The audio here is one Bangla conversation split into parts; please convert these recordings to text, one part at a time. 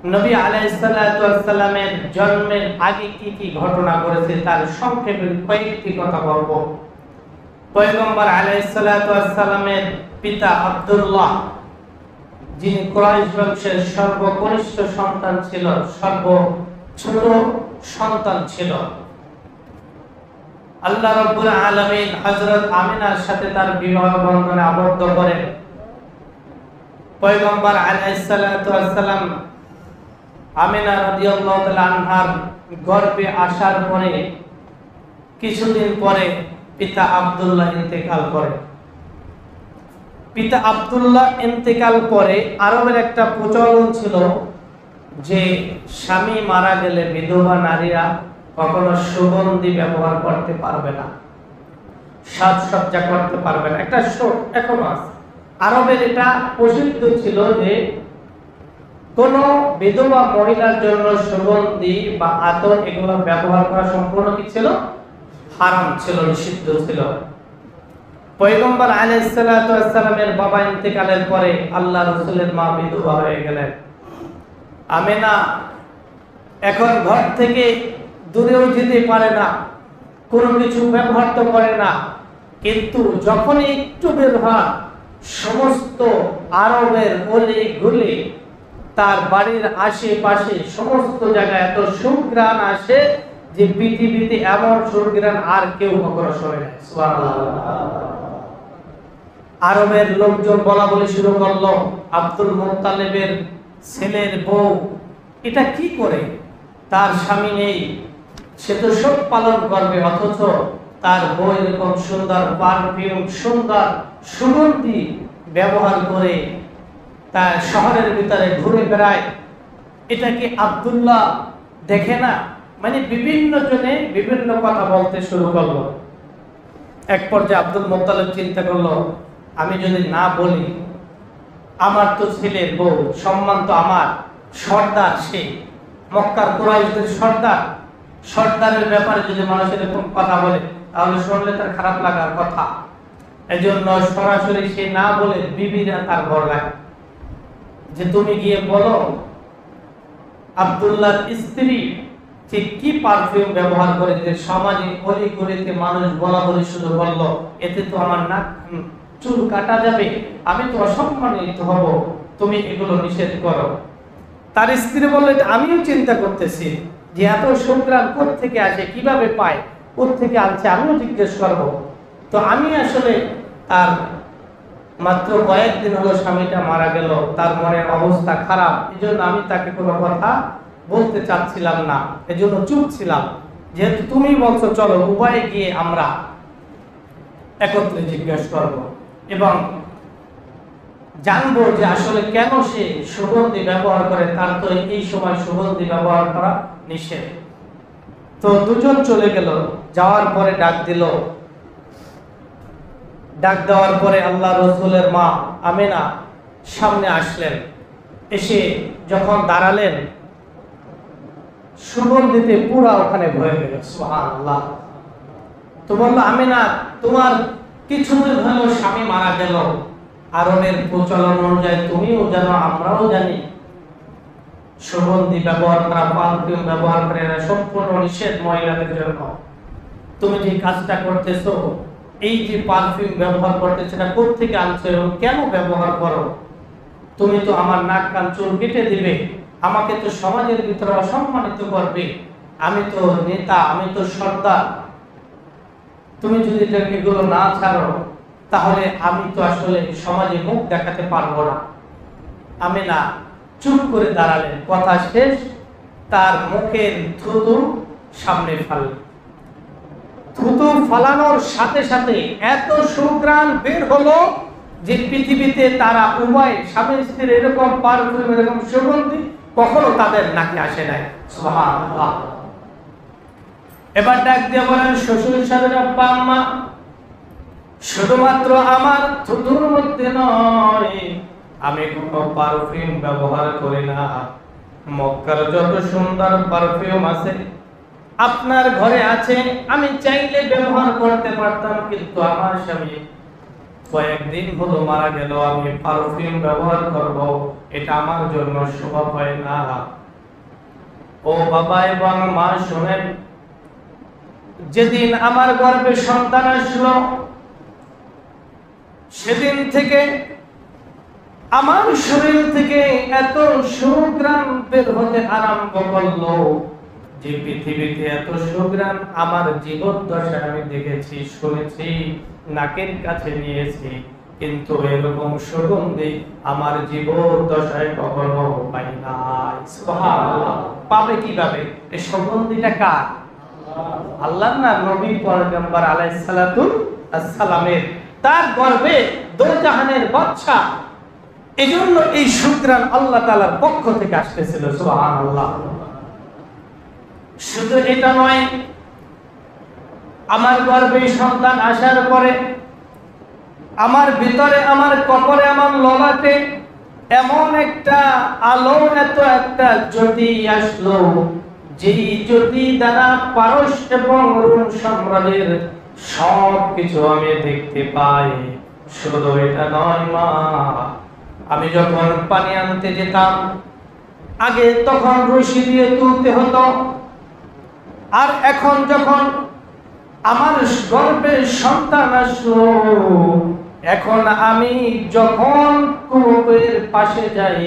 নবী আলাইহিস সালাতু ওয়াস সালামের জন্মের আগে কি কি ঘটনা ঘটেছে তার সংক্ষেপে কয়েকটি কথা বলবো। পয়গম্বর আলাইহিস সালাতু ওয়াস সালামের পিতা আব্দুল্লাহ, যিনি কুরাইশ বংশের সর্বকনিষ্ঠ সন্তান ছিল, ছোট সন্তান ছিল, আল্লাহ রাব্বুল আলামিন হযরত আমিনার সাথে তার বিবাহ বন্ধনে আবদ্ধ করেন। পয়গম্বর আলাইহিস সালাতু ওয়াস সালাম আমিনা রাদিয়াল্লাহু তাআলা আনহার গর্ভে আসার পরে কিছুদিন পরে পিতা আব্দুল্লাহ ইন্তেকাল করেন। পিতা আব্দুল্লাহ ইন্তেকাল পরে আরবের একটা প্রচলন ছিল যে স্বামী মারা গেলে বিধবা নারীরা কখনো সুগন্ধি ব্যবহার করতে পারবে না, সাজসজ্জা করতে পারবে না। একটা শোক এখনো আছে আরবের, এটা প্রসিদ্ধ ছিল যে কোন বিধবা মহিলার জন্য সুগন্ধি বা আতর এগুলো ব্যবহার করা সম্পূর্ণ কি ছিল? হারাম ছিল, নিষিদ্ধ ছিল। পয়গম্বর আলাইহিস সালাতু ওয়াস সালামের বাবা ইন্তেকালের পরে আল্লাহ রাসূলের মা বিধবা হয়ে গেলেন। আমিনা এখন ঘর থেকে দূরেও যেতে পারে না, কোনো কিছু ব্যবহার তো করে না, কিন্তু যখন একটু বের হয় সমস্ত আরবের অলি গলি, তার বাড়ির আশেপাশে সমস্ত জায়গায় এত সুঘ্রাণ আসে যে পৃথিবীতে এমন সুঘ্রাণ আর কেউ কখনো শোনে নাই। সুবহানাল্লাহ। আরবের লোকজন বলা বলি শুরু করলো, আব্দুল মুত্তালিবের ছেলের বউ এটা কি করে, তার স্বামী নেই, সে তো সব পালন করবে, অথচ তার বউ এরকম সুন্দর পারফিউম, সুন্দর সুগন্ধি ব্যবহার করে তার শহরের ভিতরে ঘুরে বেড়ায়, এটা কি আব্দুল্লাহ দেখে না? মানে বিভিন্ন জনে বিভিন্ন কথা বলতে শুরু করলো। এক পর্যায়ে আব্দুল মুত্তালিব চিন্তা করলো, আমি যদি না বলি, আমার তো ছেলের বউ, সম্মান তো আমার, সর্দার সে, মক্কার কুরাইশদের সর্দার, সর্দারের ব্যাপারে যদি মানুষ এরকম কথা বলে তাহলে শুনলে তার খারাপ লাগার কথা। এজন্য সরাসরি সে না বলে বিবিরা তার ঘর লাগে যে তুমি গিয়ে বলো আব্দুল্লাহর স্ত্রী ঠিক কি পারফিউম ব্যবহার করে যে সমাজে অলি গলিতে মানুষ বলা বলি শুরু করলো, এতে তো আমার নাক চুল কাটা যাবে, আমি তো অসম্মানিত হব, তুমি এগুলো নিষেধ করো। তার স্ত্রী বললে আমিও চিন্তা করতেছি যে এত সুঘ্রাণ কোত্থেকে আসে, কিভাবে পায়, কোত্থেকে আনছে, আমিও জিজ্ঞেস করব। তো আমি আসলে তার মাত্র কয়েকদিন হলো স্বামীটা মারা গেল, তার মনের অবস্থা খারাপ, এই জন্য আমি তাকে কোনো কথা বলতে চাচ্ছিলাম না, এই জন্য চুপ ছিলাম। যেহেতু তুমি বলছো চলো উভয়ে গিয়ে আমরা একত্রে জিজ্ঞেস করব এবং জানবো যে আসলে কেন সে সুগন্ধি ব্যবহার করে, তার তো এই সময় সুগন্ধি ব্যবহার করা নিষেধ। তো দুজন চলে গেল, যাওয়ার পরে ডাক দিল, ডাক দেওয়ার পরে আল্লাহ রাসূলের মা আমিনা সামনে আসলেন, এসে যখন দাঁড়ালেন সুগন্ধিতে পুরা ওখানে ভরে গেল। সুবহানাল্লাহ। তো বলল, আমিনা তোমার কিছুদিন হলো স্বামী মারা গেল, আরবের প্রচলন অনুযায়ী তুমিও জানো আমরাও জানি সুগন্ধি ব্যবহার করা, পারফিউম ব্যবহার করে এরা সম্পূর্ণ নিষেধ মহিলাদের জন্য। তুমি যে কাজটা করতেছো, এই যে পারফিউম ব্যবহার করতেছো, এটা কোত্থেকে আনছো এবং কেন ব্যবহার করো? তুমি তো আমার নাক কান চুল কেটে দিবে, আমাকে তো সমাজের ভিতরে অসম্মানিত করবে, আমি তো নেতা, আমি তো সর্দার, তুমি যদি এগুলো না ছাড়ো তাহলে আমি তো আসলে সমাজে মুখ দেখাতে পারবো না। আমিনা চুপ করে দাঁড়ালেন, কথা শেষ, তার মুখের থুতু সামনে ফেললেন। থুতু ফালানোর সাথে সাথে এত সুঘ্রাণ বের হলো যে পৃথিবীতে তারা উভয় স্বামী স্ত্রীর এরকম পারফিউম, এরকম সুগন্ধি কখনো তাদের নাকে আসে নাই। সুবহানাল্লাহ। এবার ডাক দিয়ে বলেন, শ্বশুর শাশুড়ি, আব্বা আম্মা, শুধুমাত্র আমার থুতুর মধ্যে নয়, আমি কোনো পারফিউম ব্যবহার করি না, মক্কার যত সুন্দর পারফিউম আছে আপনার ঘরে আছে, আমি চাইলে ব্যবহার করতে পারতাম, কিন্তু আমার স্বামী কয়েকদিন হলো মারা গেল, আমি পারফিউম ব্যবহার করব, এটা আমার জন্য শোভা হয় না। ও বাবা এবং মা শুনেন, যেদিন আমার গর্ভে সন্তান আসলো সেদিন থেকে আমার শরীর থেকে এত সুঘ্রাণ বের হতে আরম্ভ করলো যে পৃথিবীতে এত সুঘ্রাণ আমার জীবদ্দশায় আমি দেখেছি, শুনেছি, নাকের কাছে নিয়েছি, কিন্তু এরকম সুগন্ধি আমার জীবদ্দশায় কখনো পাই নাই। সুবহানাল্লাহ। পাবে কিভাবে? এই সুগন্ধিটা কার? আল্লাহর না, নবী পয়গম্বর আলাইহিস সালাতু ওয়াস সালামের, তার গর্ভে দোজাহানের বাদশা, এজন্য এই সুঘ্রাণ আল্লাহ তাআলার পক্ষ থেকে আসতেছিল। সুবহানাল্লাহ। শুধু এটা নয়, আমার গর্ভে সন্তান আসার পরে আমার ভিতরে, আমার কবরে, আমার ললাটে এমন একটা আলো, এত একটা জ্যোতি আসলো, যেই জ্যোতি দ্বারা পারস এবং রোম সাম্রাজ্যের সব কিছু আমি দেখতে পাই। শুধু এটা নয় মা, আমি যখন পানি আনতে যেতাম আগে তখন রশি দিয়ে তুলতে হতো, আর এখন যখন আমার গর্ভে সন্তান আসলো, এখন আমি যখন কূপের পাশে যাই,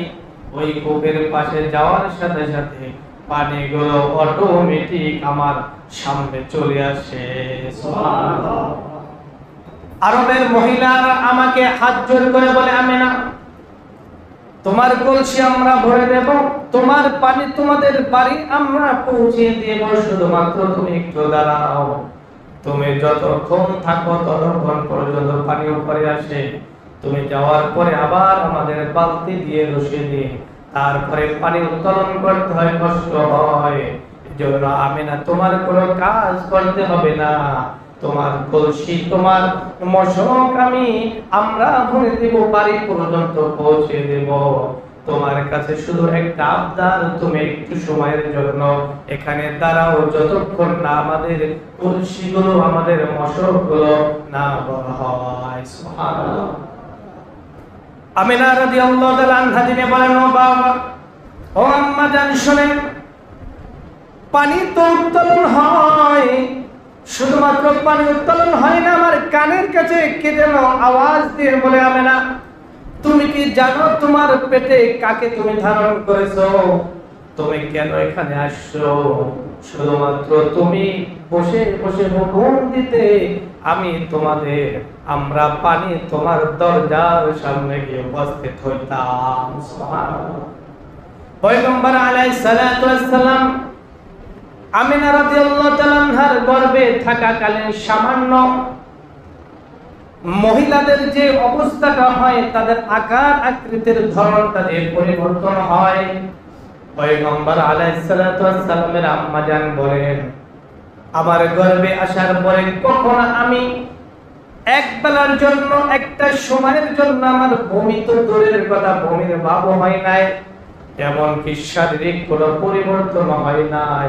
ওই কূপের পাশে যাওয়ার সাথে সাথে পানিগুলো অটোমেটিক আমার সামনে চলে আসে। সুবহানাল্লাহ। আরবের মহিলারা আমাকে হাত জোর করে বলে, আমেনা, তোমার কলসি আমরা ভরে দেব, তোমার পানি তোমাদের বাড়ি আমরা পৌঁছে দেব, শুধুমাত্র তুমি একটু দাঁড়াও। তুমি যতক্ষণ থাকো ততক্ষণ পর্যন্ত পানি উপরে আসে, তুমি যাওয়ার পরে আবার আমাদের বালতি দিয়ে রশি দিয়ে তারপরে পানি উত্তোলন করতে হয়, কষ্ট হয়। এজন্য আমিনা, তোমার কোনো কাজ করতে হবে না, তোমার কলসি, তোমার মশক আমরা ভরে দেব, বাড়ি পর্যন্ত পৌঁছে দেব। তোমার কাছে শুধু একটা আবদার, তুমি একটু সময়ের জন্য এখানে দাঁড়াও, যতক্ষণ না আমাদের কলসিগুলো, আমাদের মশকগুলো না বড় হয়। সুবহানাল্লাহ। আমিনা রাদিয়াল্লাহু তাআলা আনহা দিনে বলেন, ও বাবা, ও আম্মা জান, শুনেন, পানি তো উত্তোলন হয়, শুধুমাত্র পানি উত্তোলন হয় না, আমার কানের কাছে কে যেন আওয়াজ দিয়ে বলে, আমেনা, তুমি কি জানো তোমার পেটে কাকে তুমি ধারণ করেছো? তুমি কেন এখানে আসছো? শুধুমাত্র তুমি বসে বসে হুকুম দিতে আমরা পানি তোমার দরজার সামনে গিয়ে উপস্থিত হইতাম। সুবহানাল্লাহ। পয়গম্বর আলাইহিস সালাতু ওয়াস সালাম আমিনা রাদিয়াল্লাহু তাআলা আনহার গর্ভে থাকাকালীন সামান্য মহিলাদের যে অবস্থাটা হয়, তাদের আকার আকৃতির ধরনটা যে পরিবর্তন হয়, পয়গম্বর আলাইহিস সালাতু ওয়াস সালামের আম্মা জান বলেন, আমার গর্ভে আসার পরে কখনো আমি এক বেলার জন্য, একটা সময়ের জন্য আমার বমি তো দূরের কথা, বমির ভাবও হয় নাই, এমনকি শারীরিক কোনো পরিবর্তন হয় নাই।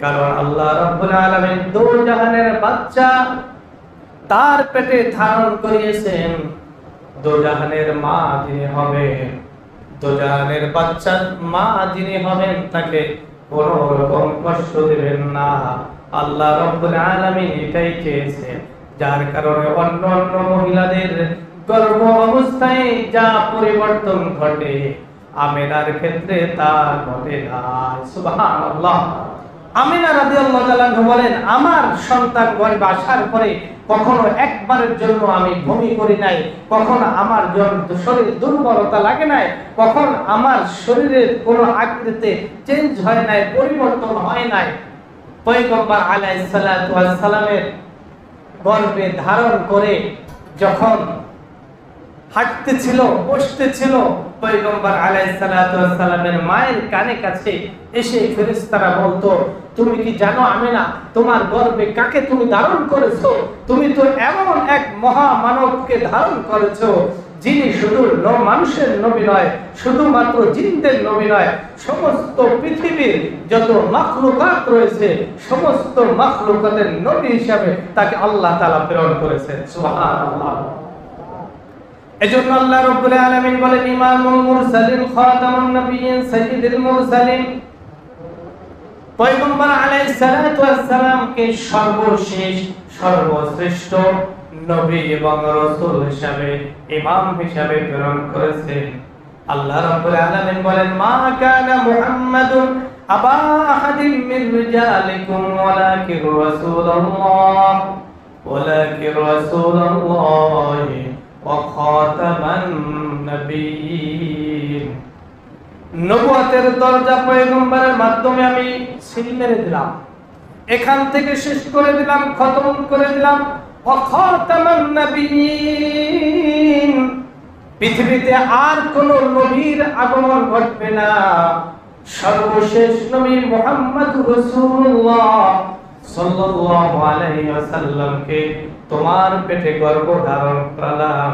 কারণ আল্লাহ রাব্বুল আলামিন দোজাহানের বাচ্চা তার পেটে ধারণ করিয়েছেন, দোজাহানের মা যিনি হবেন, দোজাহানের বাচ্চার মা যিনি হবেন, তাকে কোনো রকম কষ্ট দিবেন না। আল্লাহ রাব্বুল আলামিন এটাই চেয়েছেন, যার কারণে অন্য অন্য মহিলাদের গর্ভ অবস্থায় যা পরিবর্তন ঘটে, আমিনার ক্ষেত্রে তা ঘটে না। সুবহানাল্লাহ। আমিনা রাদিয়াল্লাহু তাআলা বলেন, আমার সন্তান গর্ভে আসার পরে কখনো একবারের জন্য আমি বমি করি নাই, কখনো আমার শরীরে দুর্বলতা লাগে নাই, কখনো আমার শরীরের কোনো আকৃতি চেঞ্জ হয় নাই, পরিবর্তন হয় নাই। পয়গম্বর আলাইহিস সালাতু ওয়াস সালামের গর্ভে ধারণ করে যখন হাঁটতেছিল, বসতেছিল, পয়গম্বর আলাইহিস সালাতু ওয়াস সালামের মায়ের কানে কাছে এসে ফেরেশতারা বলতো, তুমি কি জানো আমিনা, তোমার গর্ভে কাকে তুমি ধারণ করেছো? তুমি তো এমন এক মহা মানবকে ধারণ করেছো, যিনি শুধু মানুষের নবী নয়, শুধুমাত্র জিনদের নবী নয়, সমস্ত পৃথিবীর যত মাখলুকাত রয়েছে, সমস্ত মাখলুকাতের নবী হিসাবে তাকে আল্লাহ তাআলা প্রেরণ করেছেন। সুবহানাল্লাহ। এজন্য আল্লাহ রাব্বুল আলামিন বলেন ইমামুল মুরসালিন খাতামুন নবিয়্যিন সাইয়্যিদুল মুরসালিন, পয়গম্বর আলাইহিস সালাতু ওয়াস সালামকে সর্বশেষ সর্বশ্রেষ্ঠ নবী এবং রাসূল হিসাবে ইমাম হিসাবে প্রেরণ করেছেন। আল্লাহ রাব্বুল আলামিন বলেন মা কানা মুহাম্মাদুন আবা আহাদিন মিন রিজালিকুম ওয়ালাকিন রাসূলুল্লাহ ওয়া খাতামান নবিয়্যিন। নবুয়তের দরজা পয়গম্বরের মাধ্যমে আমি সিল মেরে দিলাম, এখান থেকে শেষ করে দিলাম, খতম করে দিলাম। ওয়া খাতামান নবিয়্যিন, পৃথিবীতে আর কোন নবীর আগমন ঘটবে না, সর্বশেষ নবী মুহাম্মদুর রাসূলুল্লাহ সাল্লাল্লাহু আলাইহি ওয়াসাল্লামকে তোমার পেটে গর্ভধারণ করালাম।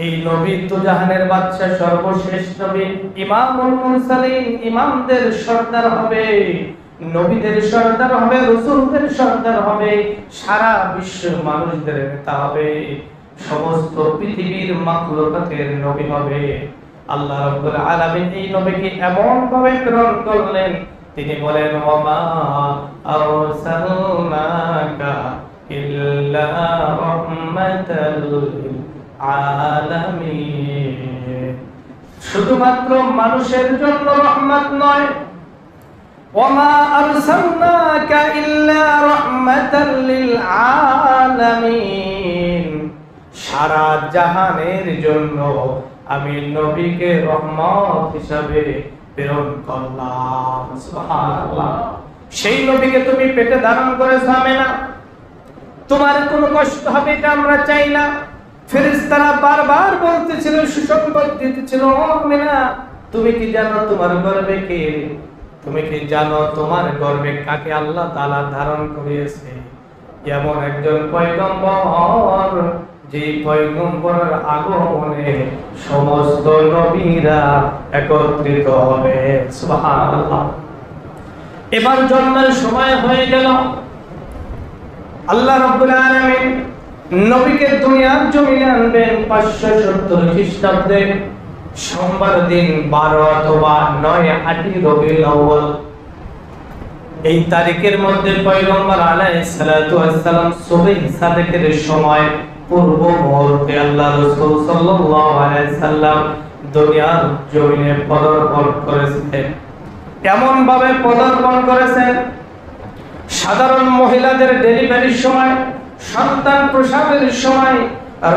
এই নবী তো জাহানের বাদশা, সর্বশেষ নবী, ইমামুল মুরসালিন, ইমামদের সর্দার হবে, নবীদের সর্দার হবে, রাসূলদের সর্দার হবে, সারা বিশ্বের মানুষদের নেতা হবে, সমস্ত পৃথিবীর মাখলুকাতের নবী হবে। আল্লাহ রাব্বুল আলামিন এই নবীকে এমন ভাবে প্রেরণ করলেন, তিনি বলেন ওয়ামা আরসালনাকা ইল্লা রাহমাতাল লিল আলামিন, শুধুমাত্র মানুষের জন্য রহমত নয়, ওয়ামা আরসালনাকা ইল্লা রাহমাতাল লিল আলামিন, সারা জাহানের জন্য আমি নবীকে রহমত হিসাবে প্রেরণ করলাম। সুবহানাল্লাহ। সেই নবীকে তুমি পেটে ধারণ করেছো আমেনা, তোমার কোনো কষ্ট হবে এটা আমরা চাই না। ফেরেশতারা বারবার বলতেছিল, সুসংবাদ দিতেছিল, আমেনা তুমি কি জানো তোমার গর্ভে কে? তুমি কি জানো তোমার গর্ভে কাকে আল্লাহ তাআলা ধারণ করিয়েছে? এমন একজন পয়গম্বর, যে পয়গম্বরের আগমনে সমস্ত নবীরা একত্রিত হবে। সুবহানাল্লাহ। এবার জন্মের সময় হয়ে গেল। আল্লাহ রাব্বুল আলামিন নবীকে দুনিয়ার জমিনে আনবেন 570 খ্রিস্টাব্দে সোমবার দিন 12 অথবা 9 আটি রবিউল আউয়াল। এই তারিখের মধ্যে পয়গম্বর আলাইহিস সালাতু ওয়াস সালাম সুবহ সাদেকের সময় পূর্ব মুহূর্তে আল্লাহ রাসূল সাল্লাল্লাহু আলাইহি সাল্লাম দুনিয়ার জমিনে পদার্পণ করেছেন। এমন ভাবে পদার্পণ করেছেন, সাধারণ মহিলাদের ডেলিভারির সময়, সন্তান প্রসবের সময়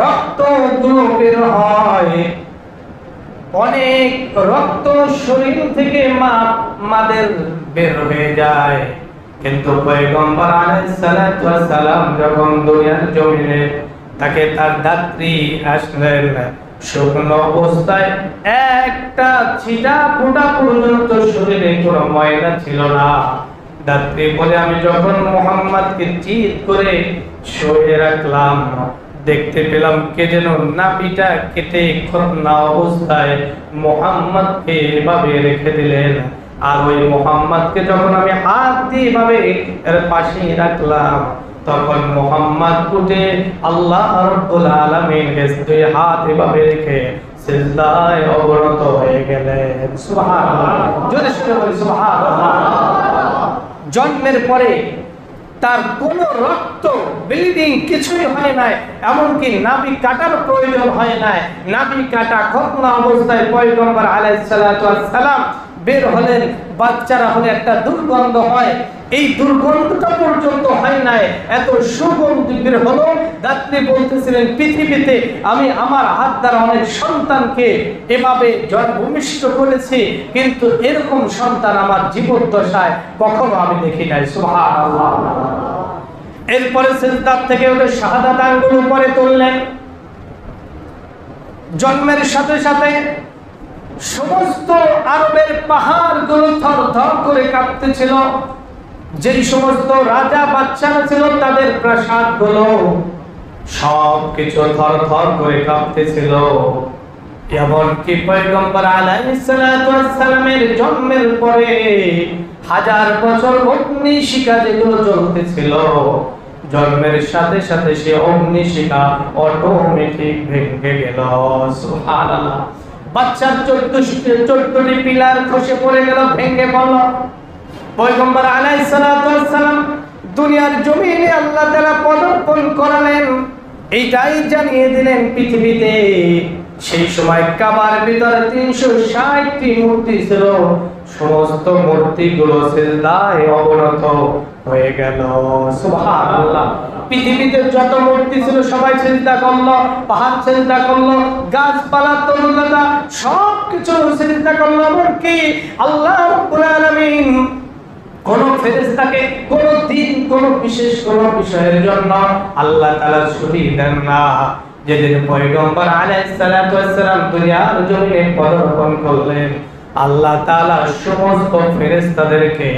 রক্তগুলো বের হয়, অনেক রক্ত শরীর থেকে মাদের বের হয়ে যায়, কিন্তু পয়গম্বর আলাইহিস সালাতু ওয়াস সালাম যখন দুনিয়ার জমিনে তাকে তার দাত্রী আসলেন, শুকনো অবস্থায় একটা ছিটা ফোঁটা পর্যন্ত শরীরে কোনো ময়লা ছিল না। দাত্রী বলে আমি যখন মুহাম্মদকে চিৎ করে শুয়ে রাখলাম, দেখতে পেলাম কে যেন নাভিটা কেটে খতনা অবস্থায় মুহাম্মদকে এভাবে রেখে দিলেন। আর ওই মুহাম্মদকে যখন আমি হাত দিয়ে এভাবে এর পাশে রাখলাম, তখন মুহাম্মদ উঠে আল্লাহ রাব্বুল আলামিনের দুই হাত এভাবে রেখে সিজদায় অবনত হয়ে গেলেন। সুবহানাল্লাহ। জোরে সোরে বলি সুবহানাল্লাহ। জন্মের পরে তার কোনো রক্ত ব্লিডিং কিছুই হয় নাই, এমনকি নাভি কাটার প্রয়োজন হয় নাই। নাভি কাটা খতনা অবস্থায় পয়গম্বর আলাইহিস সালাতু ওয়াস সালাম বের হলেন। বাচ্চারা হলে একটা দুর্গন্ধ হয়, এই দুর্গন্ধটা পর্যন্ত হয় নাই, এত সুগন্ধ বের হলো। দাত্রী বলতেছিলেন পৃথিবীতে আমি আমার হাত দ্বারা অনেক সন্তানকে এভাবে ভূমিষ্ঠ করেছি, কিন্তু এরকম সন্তান আমার জীবদ্দশায় কখনো আমি দেখি নাই। সুবহানাল্লাহ। এরপরে সিজদার থেকে উঠে শাহাদাত আঙ্গুল উপরে তুললেন। জন্মের সাথে সাথে সমস্ত আরবের পাহাড়গুলো থরথর করে কাঁপতেছিল। যেই সমস্ত রাজা বাদশারা ছিল তাদের প্রাসাদগুলো সবকিছু থরথর করে কাঁপতেছিল। এমনকি পয়গম্বর আলাইহিস সালাতু ওয়াস সালামের জন্মের পরে 1000 বছর অগ্নিশিখা যেগুলো জ্বলতেছিল, জন্মের সাথে সাথে সে অগ্নিশিখা অটোমেটিক ভেঙে গেল। সুবহানাল্লাহ। বাচ্চার 14টি পিলার খসে পড়ে গেল, ভেঙে পড়ল। পয়গম্বর আলাইহিস সালাতু ওয়াস সালাম দুনিয়ার জমিনে আল্লাহ তাআলা পদার্পণ করালেন, এইটাই জানিয়ে দিলেন পৃথিবীতে। সেই সময় কাবার ভিতরে 360টি মূর্তি ছিল, সমস্ত মূর্তিগুলো সিজদায় অবনত হয়ে গেল। সুবহানাল্লাহ। পৃথিবীতে যত মূর্তি ছিল সবাই সিজদা করলো, পাহাড় সিজদা করলো, গাছপালা তরুলতা সবকিছু সিজদা করলো। এমনকি আল্লাহ রাব্বুল আলামিন কোন ফেরেশতাকে কোন দিন কোন বিশেষ কোন বিষয়ের জন্য আল্লাহ তাআলা ছুটি দেন না। যেদিন পয়গম্বর আলাইহিস সালাতু ওয়াস সালাম দুনিয়ার জমিনে পদার্পণ করলেন, আল্লাহ তাআলা সমস্ত ফেরেশতাদেরকে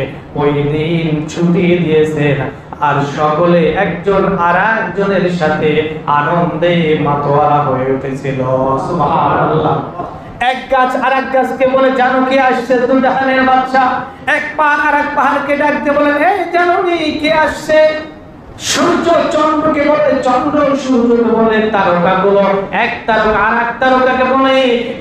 ওই দিন ছুটি দিয়েছেন, আর সকলে একজন আরেকজনের সাথে আনন্দে মাতোয়ারা হয়ে উঠেছিল। সুবহানাল্লাহ। এক গাছ আরেক গাছকে বলে, জানো কি আসছে? দুজাহানের বাদশা। এক পাহাড় আরেক পাহাড়কে ডাকতে বলে, এই জানো কে আসছে? সূর্য চন্দ্রকে বলে, চন্দ্র সূর্যকে বলে, তারকাগুলো এক তারকা আরেক তারকাকে বলে।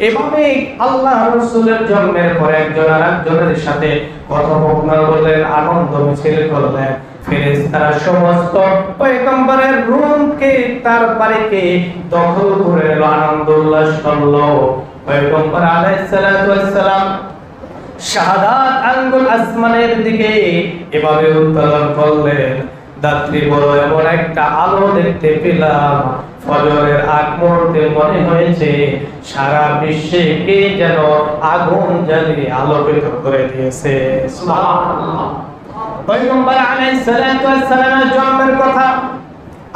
এভাবে আল্লাহ রাসূলের জন্মের পর একজন আরেকজনের সাথে কথোপকথন করলেন, আনন্দ মিছিল করলেন। ফেরেশতারা সমস্ত পয়গম্বরের রূমকে তার বাড়িকে দখল করে আনন্দ উল্লাস করলো। পয়গম্বর আলাইহিস সালাতু ওয়াস সালাম শাহাদাত আঙ্গুল আসমানের দিকে এভাবে উত্তোলন করলেন। রাত্রি বড় এমন একটা আলো দেখতে পেলাম, ফজরের আগ মুহূর্তে মনে হয়েছে সারা বিশ্বে কে যেন আগুন জ্বালিয়ে আলোকিত করে দিয়েছে। সুবহানাল্লাহ। পয়গম্বর আলাইহিস সালাতু ওয়াস সালামের জন্মের কথা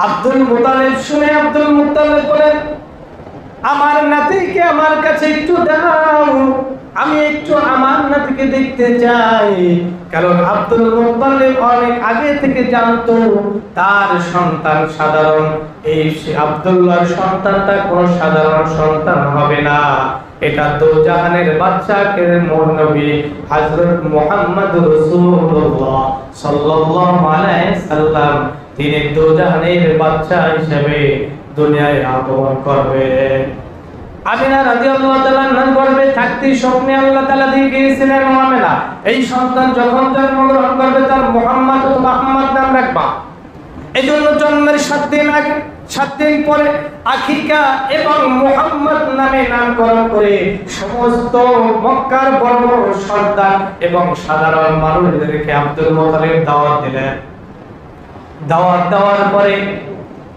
আব্দুল মুত্তালিব শুনে আব্দুল মুত্তালিব বলেন, আমার নাতিকে আমার কাছে একটু দাও, আমি একটু আমার নাতিকে দেখতে চাই। কারণ আব্দুল মুত্তালিব অনেক আগে থেকে জানতো তার সন্তান সাধারণ, এই আব্দুল্লাহর সন্তানটা কোনো সাধারণ সন্তান হবে না। এটা দোজাহানের বাদশাকে মোর নবী হযরত মুহাম্মদ রাসূলুল্লাহ সাল্লাল্লাহু আলাইহি সাল্লাম তিনি দোজাহানের বাদশা হিসেবে দুনিয়ায় আগমন করবে। আমিনা রাদিয়াল্লাহু তাআলা নাম করবে থাকতে স্বপ্নে আল্লাহ তাআলা দিয়ে গিয়েছিলেন আমিনা, এই সন্তান যখন জন্মগ্রহণ করবে তার মুহাম্মদ অথবা আহমদ নাম রাখবা। এজন্য জন্মের 7 দিন আগে 7 দিন পরে আকিকা এবং মুহাম্মদ নামে নামকরণ করে সমস্ত মক্কার বড় বড় সর্দার এবং সাধারণ মানুষদেরকে আব্দুল মুত্তালিব দাওয়াত দিলেন। দাওয়াত দেওয়ার পরে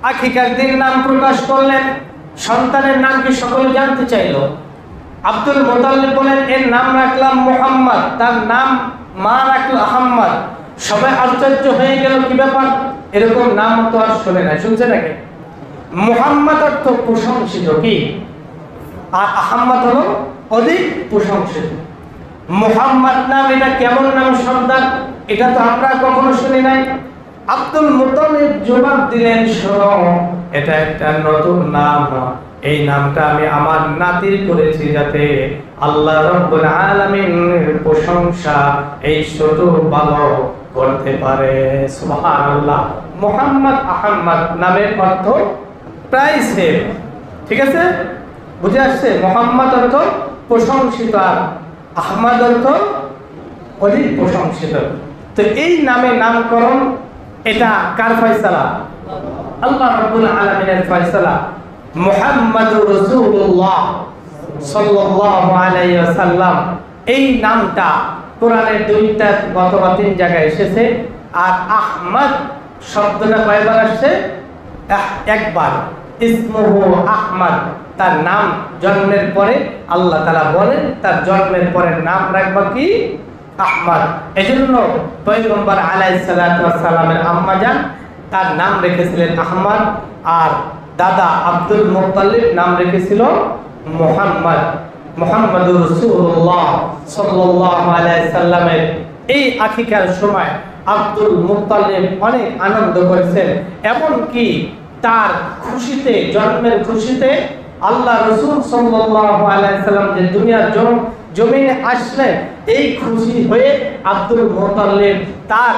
আকিকার দিন নাম প্রকাশ করলেন। সন্তানের নাম কি সকলে জানতে চাইল। আব্দুল মুত্তালিব বলেন, এর নাম রাখলাম মুহাম্মদ, তার নাম মা রাখলো আহমদ। সবাই আশ্চর্য হয়ে গেল, কি ব্যাপার, এরকম নাম তো আর শুনে না, শুনছে নাকি? মুহাম্মদ অর্থ প্রশংসিত, কি আর আহমদ হলো অধিক প্রশংসিত। মুহাম্মদ নাম এটা কেমন নাম সন্তান, এটা তো আমরা কখনো শুনি নাই। আব্দুল মুত্তালিব জবাব দিলেন, শোনো, এটা একটা নতুন নাম, এই নামটা আমি আমার নাতির করেছি যাতে আল্লাহ রাব্বুল আলামিনের প্রশংসা এই ছোট বালক করতে পারে। সুবহানাল্লাহ। মুহাম্মদ আহমদ নামের অর্থ প্রায় সেম, ঠিক আছে, বুঝে আসছে? মুহাম্মদ অর্থ প্রশংসিত আর আহমদ অর্থ অধিক প্রশংসিত। তো এই নামে নামকরণ এটা কার ফয়সালা? আল্লাহ রাব্বুল আলামিনের ফয়সালা। মুহাম্মাদুর রাসূলুল্লাহ সাল্লাল্লাহু আলাইহি ওয়াসাল্লাম এই নামটা কোরআনের 2টা অথবা 3 জায়গায় এসেছে। আর আহমদ শব্দটা কয়বার আসছে? একবার। ইসমুহু আহমদ, তার নাম জন্মের পরে আল্লাহ তাআলা বলেন তার জন্মের পরে নাম রাখবা কি? আহমদ। এজন্য পয়গম্বর আলাইহিস সালাতু ওয়াস সালামের আম্মা জান তার নাম রেখেছিলেন আহমদ, আর দাদা আব্দুল মুত্তালিব নাম রেখেছিল মুহাম্মদ। মুহাম্মাদুর রাসূলুল্লাহ সাল্লাল্লাহু আলাইহি সাল্লামের এই আকিকার সময় আব্দুল মুত্তালিব অনেক আনন্দ করেছেন। এমন কি তার খুশিতে, জন্মের খুশিতে আল্লাহ রাসূল সাল্লাল্লাহু আলাইহি সাল্লাম যে দুনিয়ার জমিনে আসলেন, এই খুশি হয়ে আব্দুল মুত্তালিব তার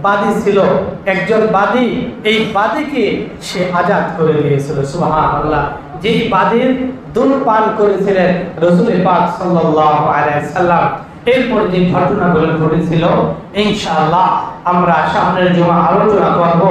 বাদী ছিল, একজন বাদী, এই বাদীকে সে আজাদ করে দিয়েছিল। সুবহানাল্লাহ। যেই বাদীর দুধ পান করেছিলেন রাসূল পাক সাল্লাল্লাহু আলাইহি সাল্লাম। এরপর যে ঘটনাগুলো ঘটেছিল ইনশাআল্লাহ আমরা সামনের জুমা আলোচনা করব।